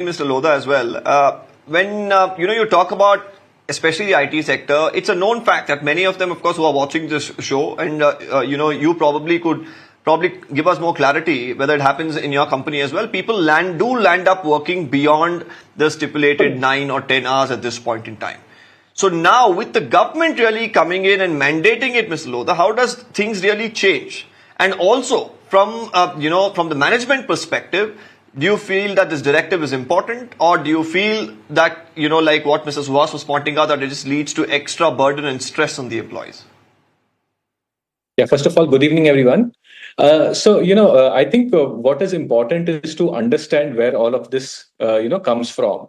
Mr. Lodha as well. When you talk about especially the IT sector, it's a known fact that many of them, of course, who are watching this show, and you probably could give us more clarity whether it happens in your company as well. People land up working beyond the stipulated 9 or 10 hours at this point in time. So now, with the government really coming in and mandating it, Mr. Lodha, how does things really change? And also, from the management perspective, do you feel that this directive is important, or do you feel that, like what Mr. Suhas was pointing out, that it just leads to extra burden and stress on the employees? Yeah, first of all, good evening, everyone. I think what is important is to understand where all of this, comes from.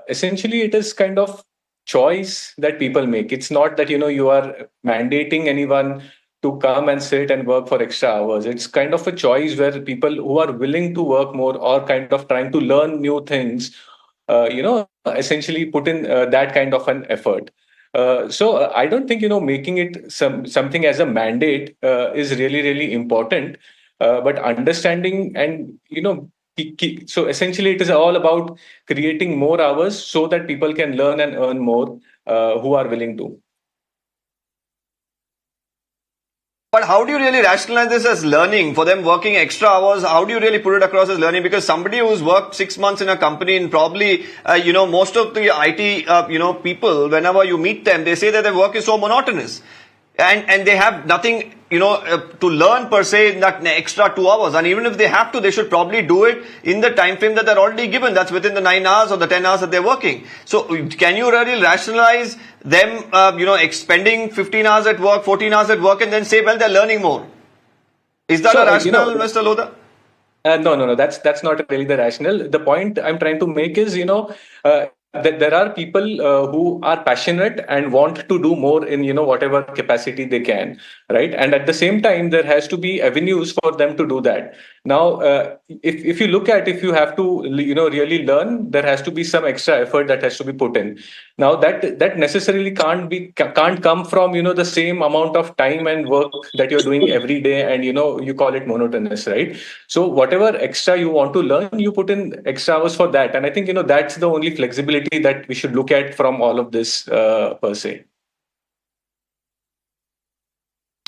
Essentially, it is kind of choice that people make. It's not that, you are mandating anyone to come and sit and work for extra hours. It's kind of a choice where people who are willing to work more or kind of trying to learn new things, essentially put in that kind of an effort. I don't think making it something as a mandate is really important, but understanding and so essentially it is all about creating more hours so that people can learn and earn more who are willing to. But how do you really rationalize this as learning? For them working extra hours, how do you really put it across as learning? Because somebody who's worked 6 months in a company, and probably, most of the IT, people, whenever you meet them, they say that their work is so monotonous. And they have nothing, to learn per se in that extra 2 hours. And even if they have to, they should probably do it in the time frame that they're already given. That's within the 9 hours or the 10 hours that they're working. So can you really rationalize them, expending 15 hours at work, 14 hours at work, and then say, well, they're learning more? Is that a rationale, Mr. Lodha? No. That's not really the rationale. The point I'm trying to make is, that there are people who are passionate and want to do more in whatever capacity they can, right? And at the same time, there has to be avenues for them to do that. Now, if you look at, if you have to really learn, there has to be some extra effort that has to be put in. Now that necessarily can't come from the same amount of time and work that you're doing every day, and you call it monotonous, right? So whatever extra you want to learn, you put in extra hours for that. And I think that's the only flexibility that we should look at from all of this per se.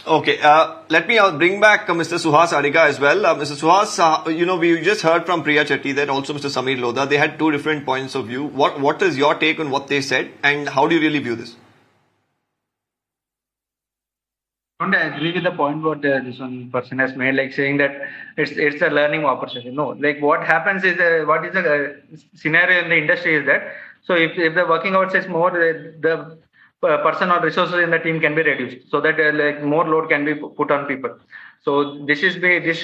Okay, let me bring back Mr. Suhas Adhika as well. Mr. Suhas, we just heard from Priya Chetty, that also Mr. Samir Lodha, they had two different points of view. What is your take on what they said, and how do you really view this? I don't agree with the point what this one person has made, like saying that it's a learning opportunity. No, like what happens is, what is the scenario in the industry is that, so if the working hours is more, the person or resources in the team can be reduced, so that like more load can be put on people. So this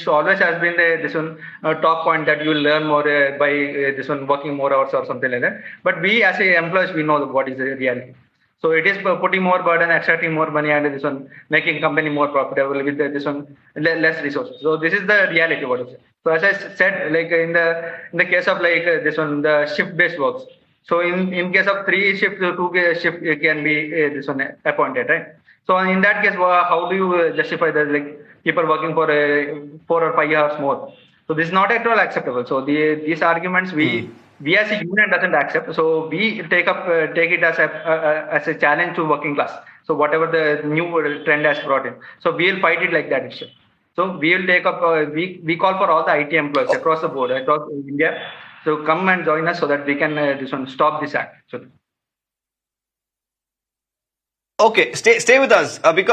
always has been this one talk point, that you will learn more by this one working more hours or something like that. But we as employees, we know what is the reality. So it is putting more burden, extracting more money, and this one making company more profitable with this one less resources. So this is the reality. What is it? So as I said, like in the case of like this one, the shift based works. So in case of 3 shift, 2 shift can be this one appointed, right? So in that case, how do you justify that, like people working for 4 or 5 hours more? So this is not at all acceptable. So these arguments we as a union doesn't accept. So we take it as a challenge to working class. So whatever the new trend has brought in, so we'll fight it like that itself. So we will take up. We call for all the IT employees across the board, across India. So come and join us so that we can stop this act. So. Okay, stay with us because.